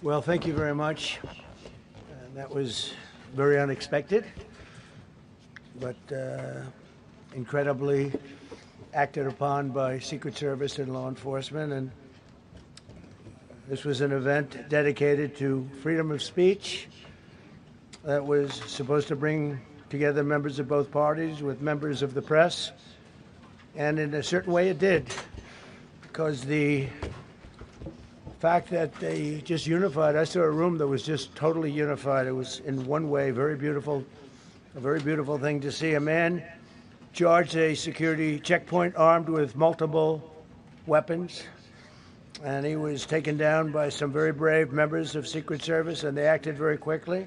Well, thank you very much. That was very unexpected, but incredibly acted upon by Secret Service and law enforcement. And this was an event dedicated to freedom of speech that was supposed to bring together members of both parties with members of the press. And in a certain way it did, because the fact that they just unified, I saw a room that was just totally unified. It was in one way a very beautiful thing to see. A man charged a security checkpoint armed with multiple weapons, and he was taken down by some very brave members of Secret Service, and they acted very quickly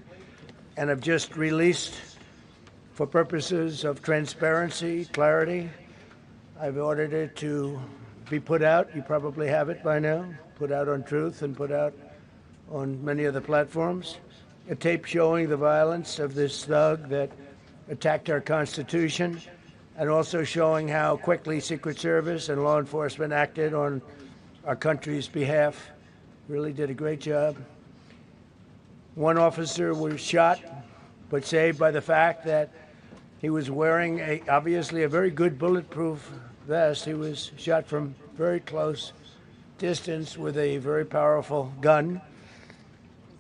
and have just released, for purposes of transparency, clarity, I've ordered it to be put out. You probably have it by now. Put out on Truth and put out on many other platforms. A tape showing the violence of this thug that attacked our Constitution, and also showing how quickly Secret Service and law enforcement acted on our country's behalf. Really did a great job. One officer was shot, but saved by the fact that he was wearing obviously a very good bulletproof vest. He was shot from very close distance with a very powerful gun,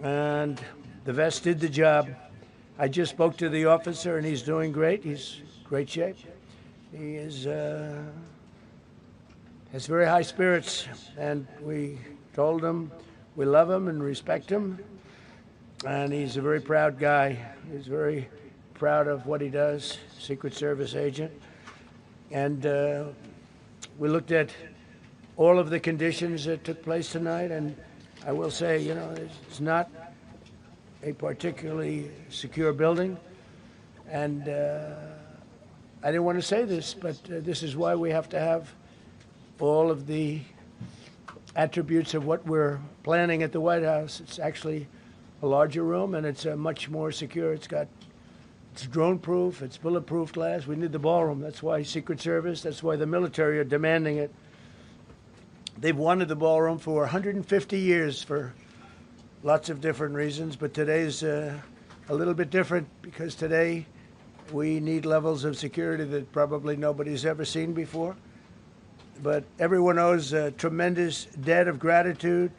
and the vest did the job. I just spoke to the officer, and he's doing great. He's in great shape. He has very high spirits, and we told him we love him and respect him, and he's a very proud guy. He's very proud of what he does, Secret Service agent. And we looked at all of the conditions that took place tonight, and I will say, it's not a particularly secure building, and I didn't want to say this, but this is why we have to have all of the attributes of what we're planning at the White House. It's actually a larger room, and it's much more secure. It's drone-proof, it's bulletproof glass. We need the ballroom. That's why Secret Service, that's why the military are demanding it. They've wanted the ballroom for 150 years for lots of different reasons, but today's a little bit different, because today we need levels of security that probably nobody's ever seen before. But everyone owes a tremendous debt of gratitude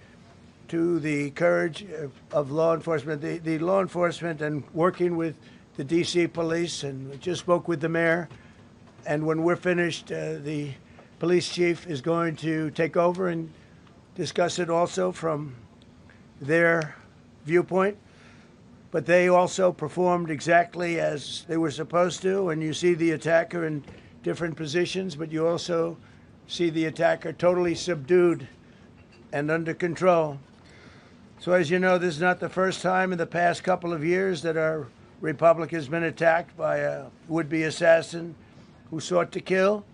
to the courage of law enforcement, the law enforcement, and working with the D.C. police, and we just spoke with the mayor. And when we're finished, the police chief is going to take over and discuss it also from their viewpoint. But they also performed exactly as they were supposed to, and you see the attacker in different positions, but you also see the attacker totally subdued and under control. So as you know, this is not the first time in the past couple of years that our republic has been attacked by a would-be assassin who sought to kill.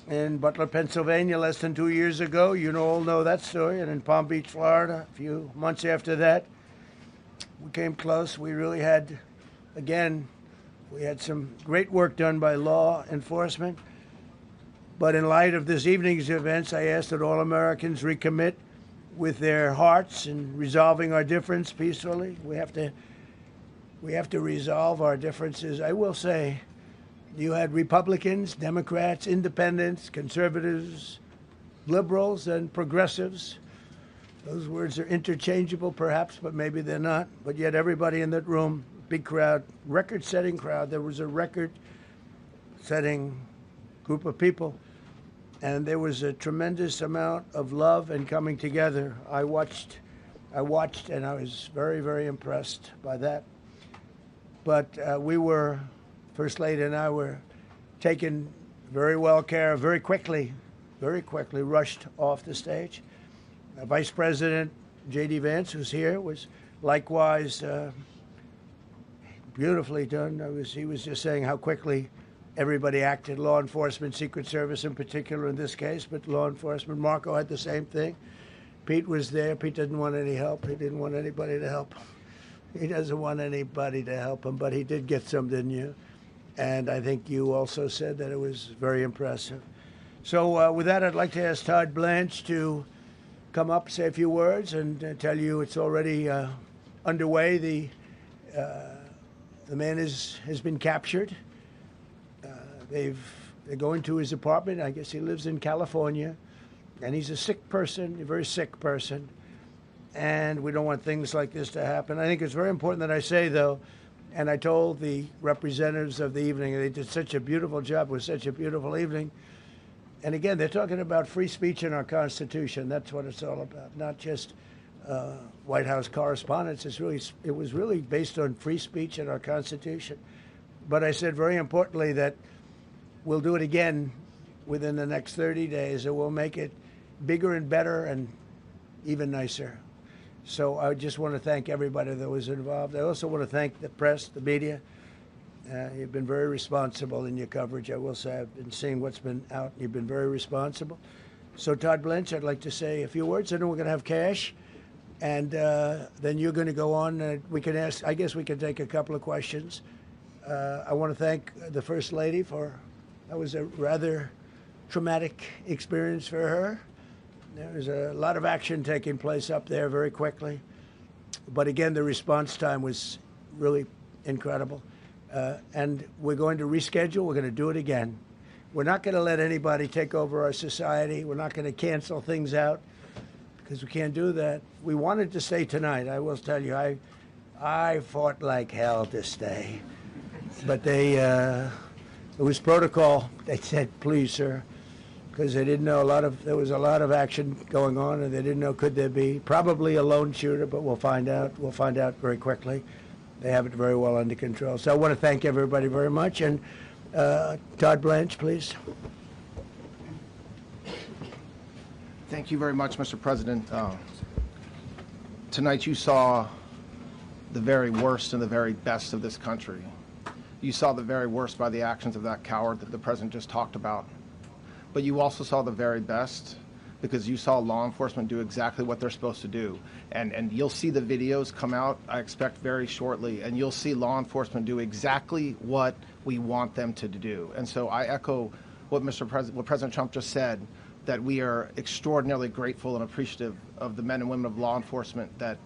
In Butler, Pennsylvania, less than 2 years ago, all know that story. And in Palm Beach, Florida, a few months after that, we came close. We really had, we had some great work done by law enforcement. But in light of this evening's events, I asked that all Americans recommit with their hearts in resolving our difference peacefully. We have to resolve our differences. I will say, you had Republicans, Democrats, independents, conservatives, liberals, and progressives. Those words are interchangeable, perhaps, but maybe they're not. But yet everybody in that room, big crowd, record-setting crowd. There was a record-setting group of people, and there was a tremendous amount of love and coming together. I watched, and I was very, very impressed by that. But First Lady and I were taken very well care of, very quickly rushed off the stage. Vice President J.D. Vance, who's here, was likewise beautifully done. He was just saying how quickly everybody acted, law enforcement, Secret Service in particular in this case, but law enforcement. Marco had the same thing. Pete was there. Pete didn't want any help. He didn't want anybody to help him. He doesn't want anybody to help him, but he did get some, didn't you? And I think you also said that it was very impressive. So with that, I'd like to ask Todd Blanche to come up, say a few words, and tell you it's already underway. The man has been captured. They're going to his apartment. I guess he lives in California, and he's a sick person, a very sick person. And we don't want things like this to happen. I think it's very important that I say, though, and I told the representatives of the evening, they did such a beautiful job. It was such a beautiful evening. And again, they're talking about free speech in our Constitution. That's what it's all about, not just White House Correspondents. It was really based on free speech in our Constitution. But I said very importantly that we'll do it again within the next 30 days, and we'll make it bigger and better and even nicer. So I just want to thank everybody that was involved. I also want to thank the press, the media. You've been very responsible in your coverage. I will say I've been seeing what's been out. You've been very responsible. So Todd Blanche, I'd like to say a few words. I know we're going to have cash, and then you're going to go on. We can ask. I guess we can take a couple of questions. I want to thank the First Lady for. That was a rather traumatic experience for her. There was a lot of action taking place up there very quickly. But again, the response time was really incredible. And we're going to reschedule. We're going to do it again. We're not going to let anybody take over our society. We're not going to cancel things out because we can't do that. We wanted to stay tonight. I will tell you, I fought like hell to stay. But it was protocol. They said, please, sir. Because they didn't know there was a lot of action going on, and they didn't know could there be probably a lone shooter, but we'll find out. We'll find out very quickly. They have it very well under control. So I want to thank everybody very much. And Todd Blanche, please. Thank you very much, Mr. President. Tonight you saw the very worst and the very best of this country. You saw the very worst by the actions of that coward that the President just talked about. But you also saw the very best because you saw law enforcement do exactly what they're supposed to do. And you'll see the videos come out, I expect, very shortly, and you'll see law enforcement do exactly what we want them to do. And so I echo what what President Trump just said, that we are extraordinarily grateful and appreciative of the men and women of law enforcement that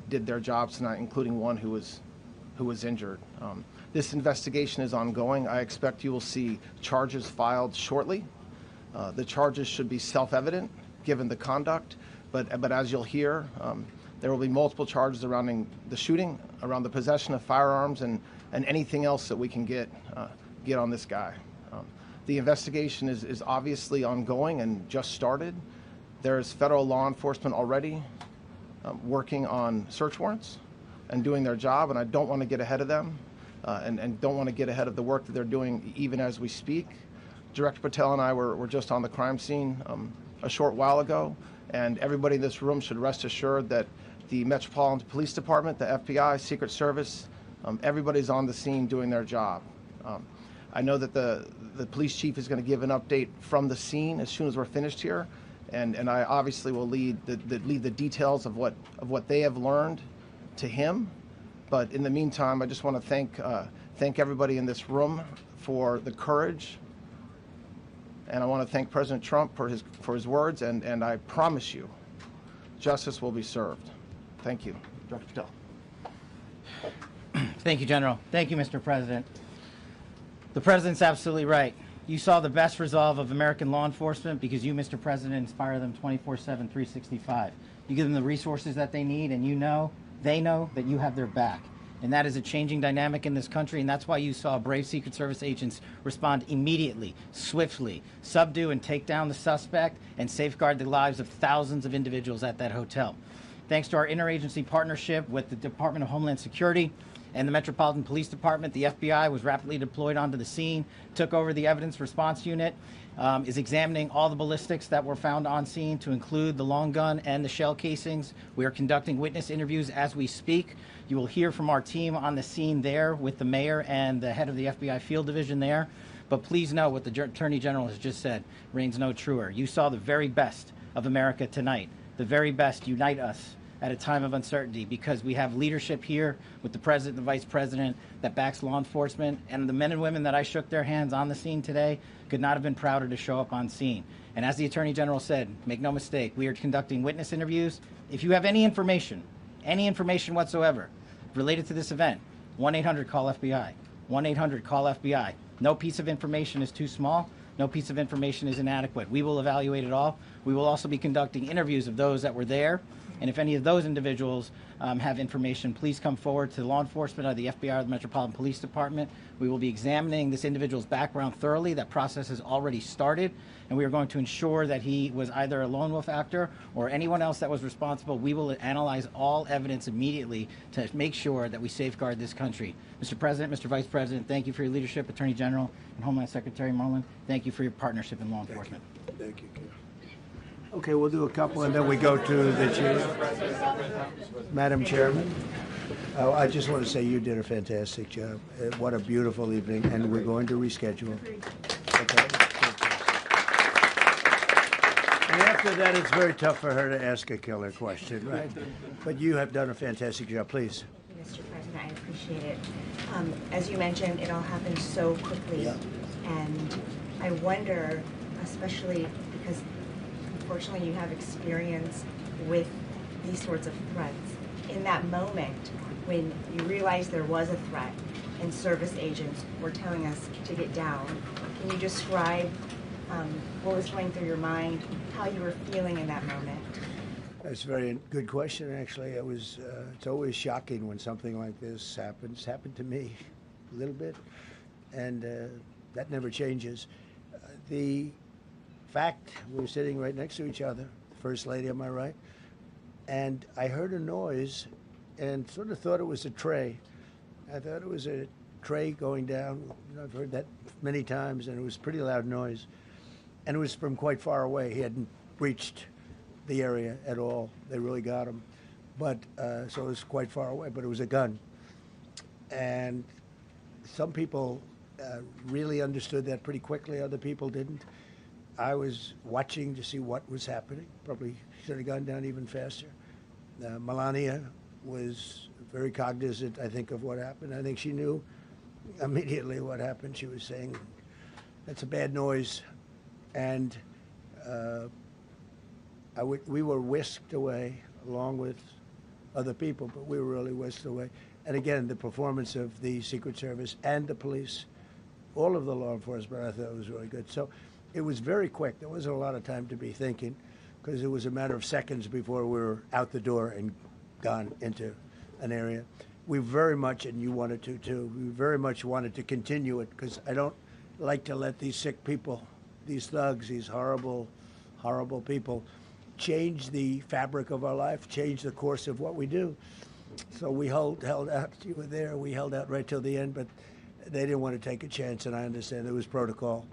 did their jobs tonight, including one who was injured. This investigation is ongoing. I expect you will see charges filed shortly. The charges should be self-evident given the conduct, but as you'll hear, there will be multiple charges surrounding the shooting, around the possession of firearms, and anything else that we can get on this guy. The investigation is obviously ongoing and just started. There is federal law enforcement already working on search warrants and doing their job, and I don't want to get ahead of them and don't want to get ahead of the work that they're doing even as we speak. Director Patel and I were just on the crime scene a short while ago, and everybody in this room should rest assured that the Metropolitan Police Department, the FBI, Secret Service, everybody's on the scene doing their job. I know that the police chief is going to give an update from the scene as soon as we're finished here, and I obviously will lead the details of what they have learned to him. But in the meantime, I just want to thank everybody in this room for the courage. And I want to thank President Trump for his words, and I promise you, justice will be served. Thank you. Director Patel. Thank you, General. Thank you, Mr. President. The President's absolutely right. You saw the best resolve of American law enforcement because you, Mr. President, inspire them 24/7, 365. You give them the resources that they need, and they know that you have their back. And that is a changing dynamic in this country, and that's why you saw brave Secret Service agents respond immediately, swiftly, subdue and take down the suspect, and safeguard the lives of thousands of individuals at that hotel. Thanks to our interagency partnership with the Department of Homeland Security and the Metropolitan Police Department, the FBI was rapidly deployed onto the scene, took over the evidence response unit, is examining all the ballistics that were found on scene, to include the long gun and the shell casings. We are conducting witness interviews as we speak. You will hear from our team on the scene there with the mayor and the head of the FBI field division there. But please know what the Attorney General has just said reigns no truer. You saw the very best of America tonight. The very best unite us at a time of uncertainty, because we have leadership here with the president and the vice president that backs law enforcement, and the men and women that I shook their hands on the scene today could not have been prouder to show up on scene. And as the Attorney General said, make no mistake, we are conducting witness interviews. If you have any information whatsoever related to this event, 1-800-CALL-FBI, 1-800-CALL-FBI. No piece of information is too small. No piece of information is inadequate. We will evaluate it all. We will also be conducting interviews of those that were there. And if any of those individuals have information, please come forward to law enforcement or the FBI or the Metropolitan Police Department. We will be examining this individual's background thoroughly. That process has already started, and we are going to ensure that he was either a lone wolf actor or anyone else that was responsible. We will analyze all evidence immediately to make sure that we safeguard this country. Mr. President, Mr. Vice President, thank you for your leadership. Attorney General and Homeland Secretary Marlin, thank you for your partnership in law enforcement. Thank you. Okay, we'll do a couple and then we go to the chief. Madam Chairman, I just want to say you did a fantastic job. What a beautiful evening, and we're going to reschedule. Okay. And after that, it's very tough for her to ask a killer question, right? But you have done a fantastic job. Please. Mr. President, I appreciate it. As you mentioned, it all happened so quickly. Yeah. And I wonder, especially because unfortunately you have experience with these sorts of threats, in that moment when you realized there was a threat and service agents were telling us to get down, can you describe what was going through your mind, how you were feeling in that moment? That's a very good question, actually. It's always shocking when something like this happens. It's happened to me a little bit, and that never changes. The fact, we were sitting right next to each other, First Lady on my right, and I heard a noise and sort of thought it was a tray. I thought it was a tray going down. You know, I've heard that many times, and it was a pretty loud noise. And it was from quite far away. He hadn't reached the area at all. They really got him. But, so it was quite far away, but it was a gun. And some people really understood that pretty quickly, other people didn't. I was watching to see what was happening. Probably should have gone down even faster. Melania was very cognizant, I think, of what happened. I think she knew immediately what happened. She was saying, that's a bad noise. And we were whisked away along with other people, but we were really whisked away. And again, the performance of the Secret Service and the police, all of the law enforcement, I thought was really good. So it was very quick. There wasn't a lot of time to be thinking, because it was a matter of seconds before we were out the door and gone into an area. We very much, and you wanted to too, we very much wanted to continue it, because I don't like to let these sick people, these thugs, these horrible, horrible people, change the fabric of our life, change the course of what we do. So we held out. You were there. We held out right till the end, but they didn't want to take a chance, and I understand there was protocol.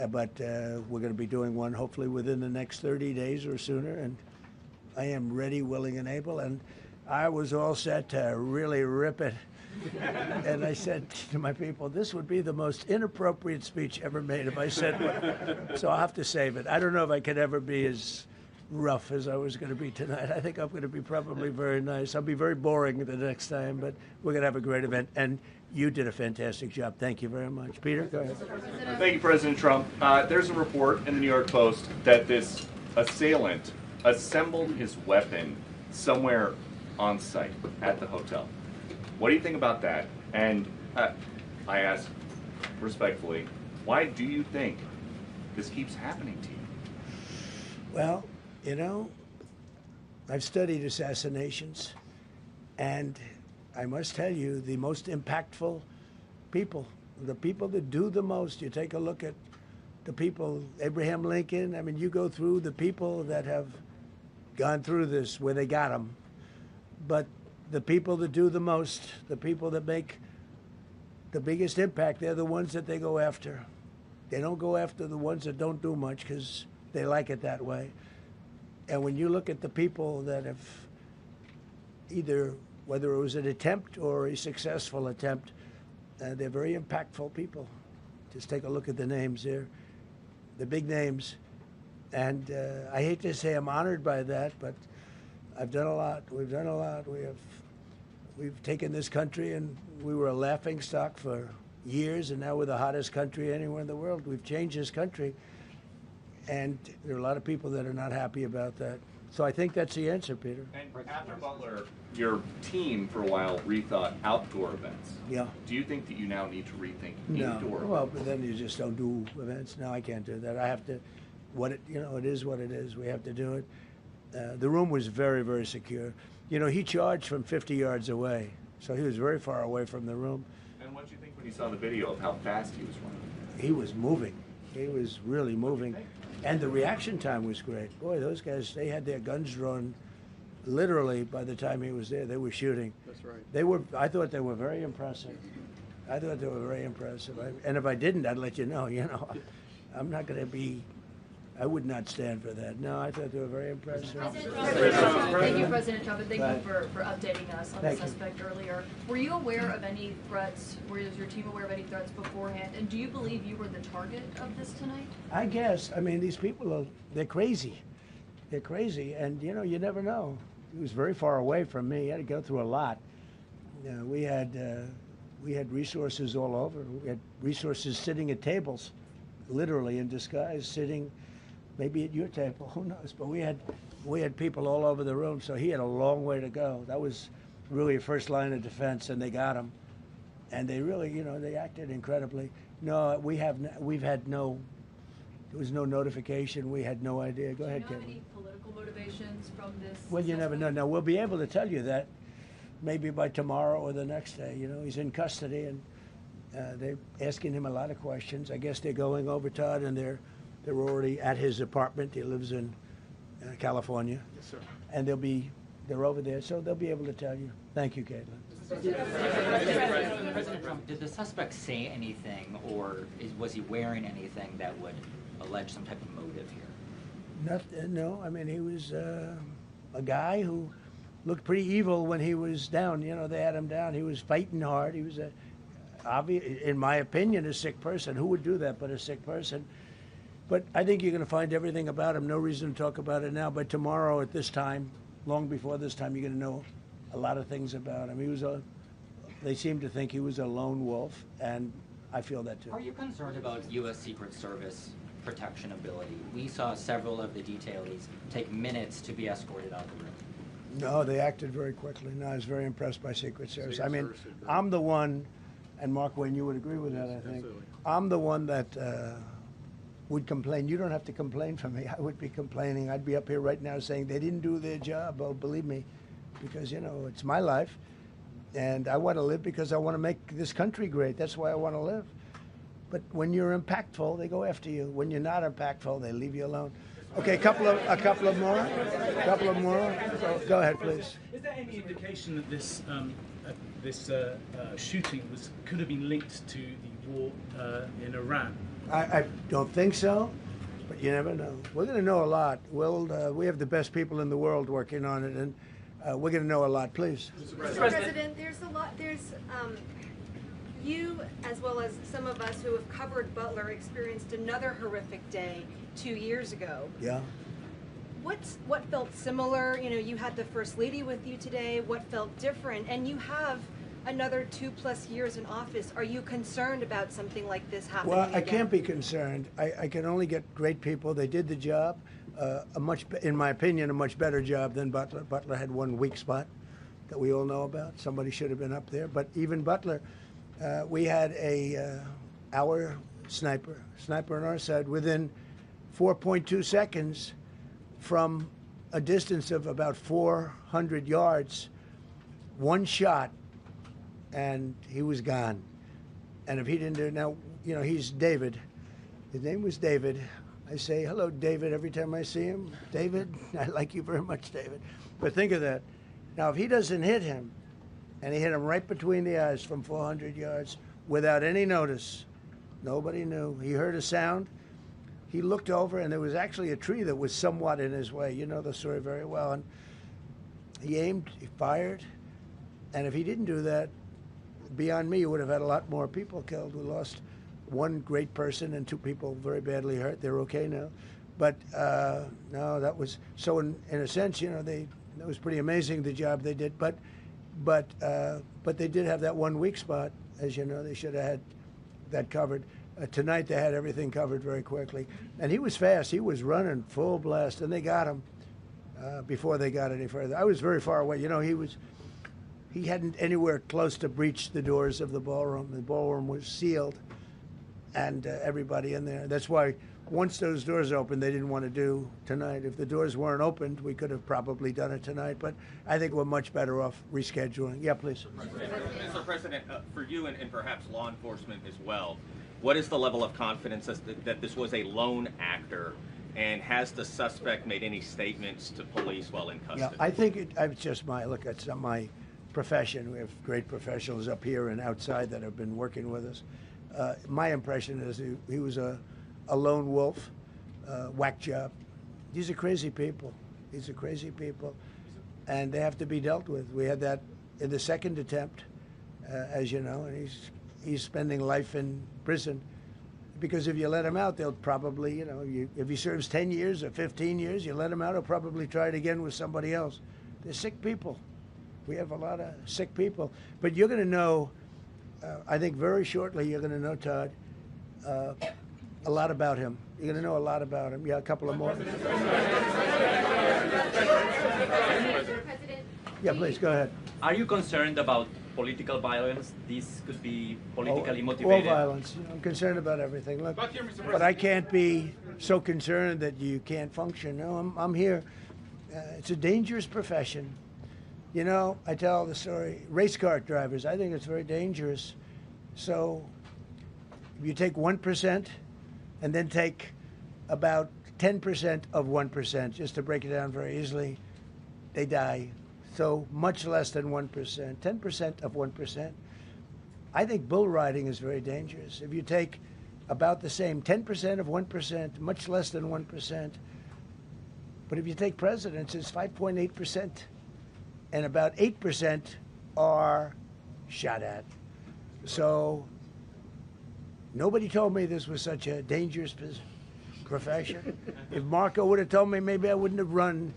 But we're going to be doing one hopefully within the next 30 days or sooner, and I am ready, willing, and able. And I was all set to really rip it. And I said to my people, this would be the most inappropriate speech ever made if I said one. So I'll have to save it. I don't know if I could ever be as rough as I was going to be tonight. I think I'm going to be probably very nice. I'll be very boring the next time, but we're going to have a great event. And you did a fantastic job. Thank you very much. Peter, go ahead. Thank you, President Trump. There's a report in the New York Post that this assailant assembled his weapon somewhere on site at the hotel. What do you think about that? And I ask respectfully, why do you think this keeps happening to you? Well, you know, I've studied assassinations, and I must tell you, the most impactful people, the people that do the most, you take a look at the people, Abraham Lincoln, I mean, you go through the people that have gone through this, where they got them, but the people that do the most, the people that make the biggest impact, they're the ones that they go after. They don't go after the ones that don't do much, because they like it that way. And when you look at the people that have either, whether it was an attempt or a successful attempt, they're very impactful people. Just take a look at the names there, the big names. And I hate to say I'm honored by that, but I've done a lot. We've done a lot. We've taken this country, and we were a laughing stock for years, and now we're the hottest country anywhere in the world. We've changed this country, and there are a lot of people that are not happy about that. So I think that's the answer, Peter. And after Butler, your team for a while rethought outdoor events. Yeah. Do you think that you now need to rethink No. indoor Well, events? but then you just don't do events. No, I can't do that. I have to. It is what it is. We have to do it. The room was very, very secure. He charged from 50 yards away, so he was very far away from the room. And what did you think when you saw the video of how fast he was running? He was moving. He was really moving. And the reaction time was great. Boy, those guys, they had their guns drawn literally by the time he was there. They were shooting. That's right. I thought they were very impressive. And if I didn't, I'd let you know, I'm not going to be, I would not stand for that. No, I thought they were very impressive. Thank you, President Trump, and thank you for updating us on the Thank you. suspect earlier. Were you aware of any threats? Was your team aware of any threats beforehand? And do you believe you were the target of this tonight? I guess. I mean, these people they're crazy. They're crazy, and you never know. He was very far away from me. He had to go through a lot. We had resources all over. We had resources sitting at tables, literally in disguise, sitting maybe at your table. Who knows? But we had people all over the room, so he had a long way to go. That was really a first line of defense, and they got him. And they really, they acted incredibly. No, there was no notification. We had no idea. Go ahead, Do you know Kevin. any political motivations from this? Well, you never know. suspect? Now, we'll be able to tell you that maybe by tomorrow or the next day. He's in custody, and they're asking him a lot of questions. I guess they're going over, Todd, and they're already at his apartment. He lives in California. Yes, sir. And they're over there, so they'll be able to tell you. Thank you, Caitlin. President Trump, did the suspect say anything, or was he wearing anything that would allege some type of motive here? No, I mean, he was a guy who looked pretty evil when he was down. They had him down. He was fighting hard. He was, in my opinion, a sick person. Who would do that but a sick person? But I think you're going to find everything about him. No reason to talk about it now. But tomorrow at this time, long before this time, you're going to know a lot of things about him. They seem to think he was a lone wolf, and I feel that too. Are you concerned about U.S. Secret Service protection ability? We saw several of the detailees take minutes to be escorted out of the room. No, they acted very quickly. No, I was very impressed by Secret Service. I mean, I'm the one, and Mark Wayne, you would agree with that, I think. Absolutely. I'm the one that would complain. You don't have to complain for me. I would be complaining. I'd be up here right now saying they didn't do their job. Oh, believe me, because, it's my life, and I want to live because I want to make this country great. That's why I want to live. But when you're impactful, they go after you. When you're not impactful, they leave you alone. Okay, a couple of more. Go ahead, please. Is there any indication that this shooting could have been linked to the war in Iran? I don't think so, but you never know. We're going to know a lot. We have the best people in the world working on it, and we're going to know a lot. Please. Mr. President, there's a lot. You, as well as some of us who have covered Butler, experienced another horrific day 2 years ago. Yeah. What felt similar? You had the First Lady with you today. What felt different? And you have another 2+ years in office. Are you concerned about something like this happening Well, I again? can't be concerned. I can only get great people. They did the job, in my opinion, a much better job than Butler. Butler had one weak spot that we all know about. Somebody should have been up there. But even Butler, we had our sniper on our side within 4.2 seconds from a distance of about 400 yards, one shot, and he was gone. And if he didn't do it, now, he's David. His name was David. I say, hello, David, every time I see him. David, I like you very much, David. But think of that. Now, if he doesn't hit him, and he hit him right between the eyes from 400 yards without any notice, nobody knew. He heard a sound. He looked over, and there was actually a tree that was somewhat in his way. You know the story very well. And he aimed, he fired, and if he didn't do that, beyond me, you would have had a lot more people killed. We lost one great person and 2 people very badly hurt. They're okay now. But no, that was, so in a sense, It was pretty amazing the job they did. But they did have that one weak spot, as you know. They should have had that covered. Tonight they had everything covered very quickly, and he was fast. He was running full blast, and they got him before they got any further. I was very far away. You know, he hadn't anywhere close to breach the doors of the ballroom. The ballroom was sealed, and everybody in there. That's why once those doors opened, they didn't want to do tonight. If the doors weren't opened, we could have probably done it tonight. But I think we're much better off rescheduling. Yeah, please. Mr. President, for you and perhaps law enforcement as well, what is the level of confidence that this was a lone actor, and has the suspect made any statements to police while in custody? Yeah, I think it's just look, it's not my profession. We have great professionals up here and outside that have been working with us. My impression is he was a lone wolf, whack job. These are crazy people. These are crazy people, and they have to be dealt with. We had that in the second attempt, as you know, and he's spending life in prison. Because if you let him out, they'll probably, you know, if he serves 10 years or 15 years, you let him out, he'll probably try it again with somebody else. They're sick people. We have a lot of sick people. But you're going to know, I think very shortly, you're going to know, Todd, a lot about him. You're going to know a lot about him. Yeah, a couple of more. Yeah, please, go ahead. Are you concerned about political violence? This could be politically motivated. All violence. You know, I'm concerned about everything. Look, but I can't be so concerned that you can't function. No, I'm here. It's a dangerous profession. You know, I tell the story. Race car drivers, I think it's very dangerous. So if you take 1% and then take about 10% of 1%, just to break it down very easily, they die. So much less than 1%, 10% of 1%. I think bull riding is very dangerous. If you take about the same, 10% of 1%, much less than 1%. But if you take presidents, it's 5.8%. And about 8% are shot at. So nobody told me this was such a dangerous profession. If Marco would have told me, maybe I wouldn't have run.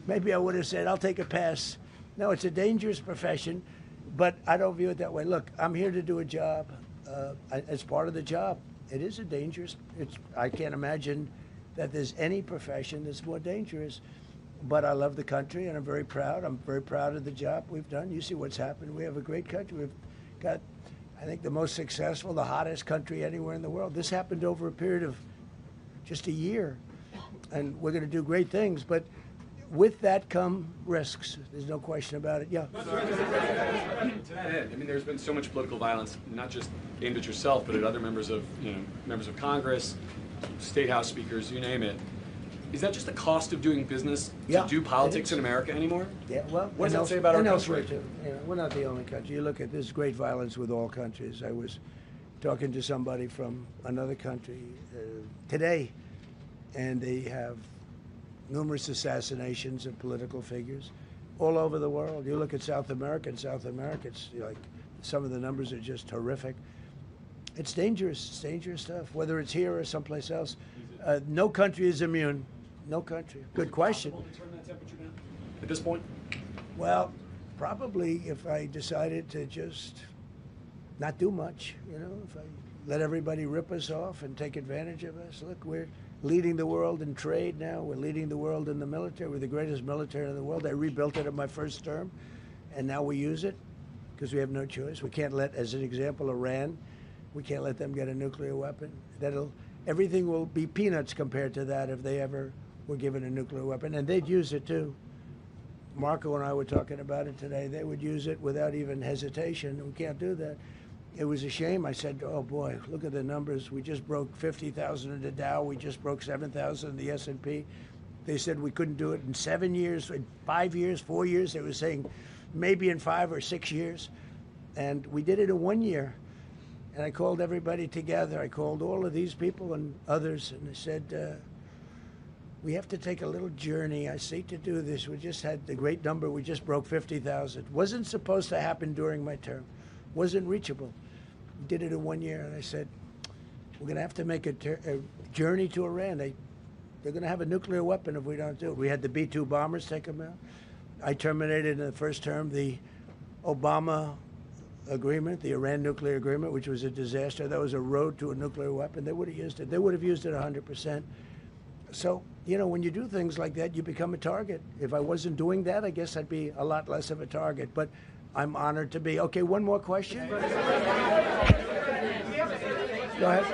Maybe I would have said, I'll take a pass. No, it's a dangerous profession, but I don't view it that way. Look, I'm here to do a job. It's part of the job. It is a dangerous, I can't imagine that there's any profession that's more dangerous. But I love the country, and I'm very proud. I'm very proud of the job we've done. You see what's happened. We have a great country. We've got, I think, the most successful, the hottest country anywhere in the world. This happened over a period of just a year, and we're going to do great things. But with that come risks. There's no question about it. Yeah. To that end, I mean, there's been so much political violence, not just aimed at yourself, but at other members of Congress, state house speakers, you name it. Is that just the cost of doing business to do politics in America anymore? Yeah, well, what does that say about our country? Elsewhere too. You know, we're not the only country. You look at this great violence with all countries. I was talking to somebody from another country today, and they have numerous assassinations of political figures all over the world. You look at South America, it's like some of the numbers are just horrific. It's dangerous. It's dangerous stuff, whether it's here or someplace else. No country is immune. No country. Good question. Is it possible to turn that temperature down at this point? Well, probably if I decided to just not do much, you know, if I let everybody rip us off and take advantage of us. Look, we're leading the world in trade now. We're leading the world in the military. We're the greatest military in the world. I rebuilt it in my first term, and now we use it because we have no choice. We can't let, as an example, Iran, we can't let them get a nuclear weapon. Everything will be peanuts compared to that if they ever were given a nuclear weapon, and they'd use it too. Marco and I were talking about it today. They would use it without even hesitation. We can't do that. It was a shame. I said, oh boy, look at the numbers. We just broke 50,000 in the Dow. We just broke 7,000 in the S&P. They said we couldn't do it in 7 years, in 5 years, 4 years. They were saying maybe in 5 or 6 years. And we did it in 1 year. And I called everybody together. I called all of these people and others, and I said, we have to take a little journey. I say to do this. We just had the great number. We just broke 50,000. Wasn't supposed to happen during my term. Wasn't reachable. We did it in 1 year, and I said, we're going to have to make a journey to Iran. They're going to have a nuclear weapon if we don't do it. We had the B-2 bombers take them out. I terminated in the first term the Obama agreement, the Iran nuclear agreement, which was a disaster. That was a road to a nuclear weapon. They would have used it. They would have used it 100%. So, you know, when you do things like that, you become a target. If I wasn't doing that, I guess I'd be a lot less of a target. But I'm honored to be. Okay, one more question. Go ahead.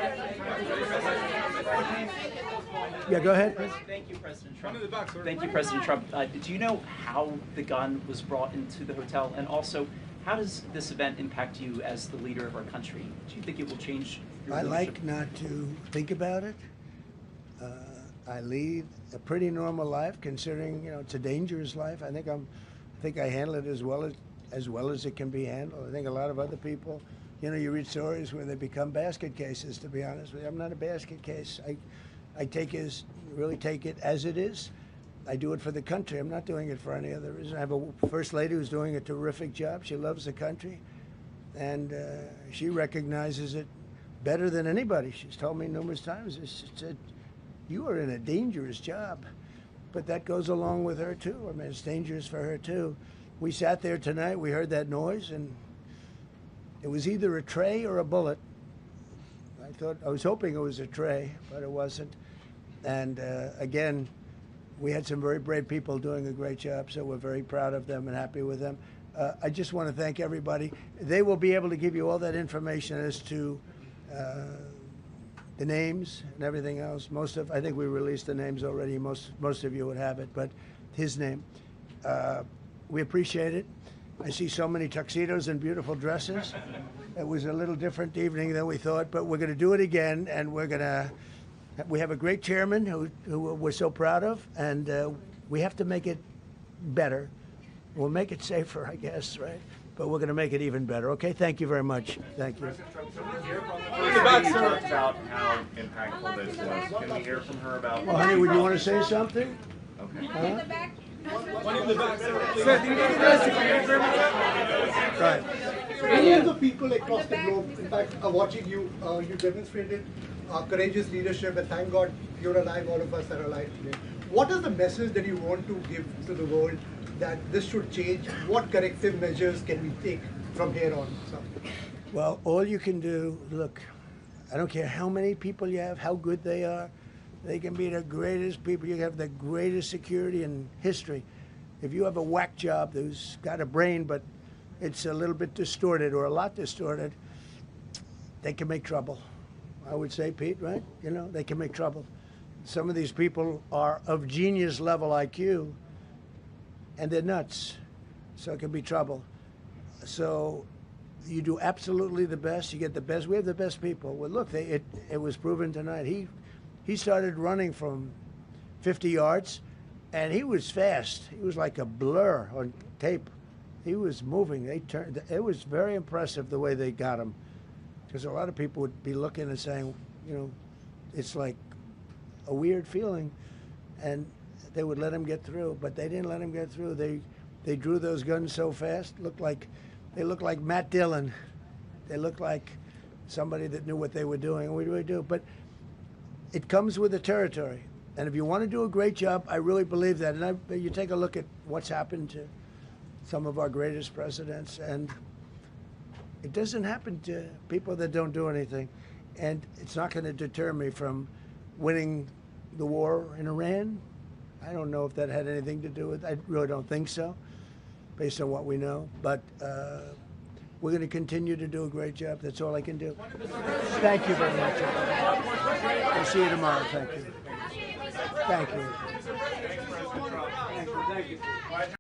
Yeah, go ahead. Thank you, President Trump. Thank you, President Trump. Do you know how the gun was brought into the hotel? And also, how does this event impact you as the leader of our country? Do you think it will change your I leadership? like not to think about it. I lead a pretty normal life, considering, you know, it's a dangerous life. I think I handle it as well as it can be handled. I think a lot of other people, you know, you read stories where they become basket cases. To be honest with you, I'm not a basket case. I really take it as it is. I do it for the country. I'm not doing it for any other reason. I have a first lady who's doing a terrific job. She loves the country, and she recognizes it better than anybody. She's told me numerous times. She said, "You are in a dangerous job," but that goes along with her too. I mean, it's dangerous for her too. We sat there tonight. We heard that noise, and it was either a tray or a bullet. I was hoping it was a tray, but it wasn't. And again, we had some very brave people doing a great job, so we're very proud of them and happy with them. I just want to thank everybody. They will be able to give you all that information as to the names and everything else. I think we released the names already. Most of you would have it, but his name. We appreciate it. I see so many tuxedos and beautiful dresses. It was a little different evening than we thought, but we're going to do it again, and we have a great chairman who we're so proud of, and we have to make it better. We'll make it safer, I guess, right? But we're going to make it even better. Okay, thank you very much. Thank you. President Trump, so we hear from the first lady who talked about how impactful this was. Can we hear from her about? Well, honey, would you want to say something? Okay. Huh? One in the back, sir. Right. Millions of people across the globe, in fact, are watching you. You demonstrated courageous leadership, and thank God you're alive. All of us are alive today. What is the message that you want to give to the world that this should change? What corrective measures can we take from here on? So. Well, all you can do, look, I don't care how many people you have, how good they are. They can be the greatest people. You have the greatest security in history. If you have a whack job who's got a brain, but it's a little bit distorted or a lot distorted, they can make trouble. I would say, Pete, right? You know, they can make trouble. Some of these people are of genius level IQ, and they're nuts. So it can be trouble. So you do absolutely the best. You get the best. We have the best people. Well, look, it was proven tonight. He started running from 50 yards, and he was fast. He was like a blur on tape. He was moving. It was very impressive the way they got him, because a lot of people would be looking and saying, you know, it's like a weird feeling, and they would let him get through, but they didn't let him get through. They drew those guns so fast. They looked like Matt Dillon. They looked like somebody that knew what they were doing. And what do we do? But it comes with the territory. And if you want to do a great job, I really believe that. And you take a look at what's happened to some of our greatest presidents, and it doesn't happen to people that don't do anything. And it's not going to deter me from winning the war in Iran. I don't know if that had anything to do with it. I really don't think so, based on what we know. But we're going to continue to do a great job. That's all I can do. Thank you very much. We'll see you tomorrow. Thank you. Thank you.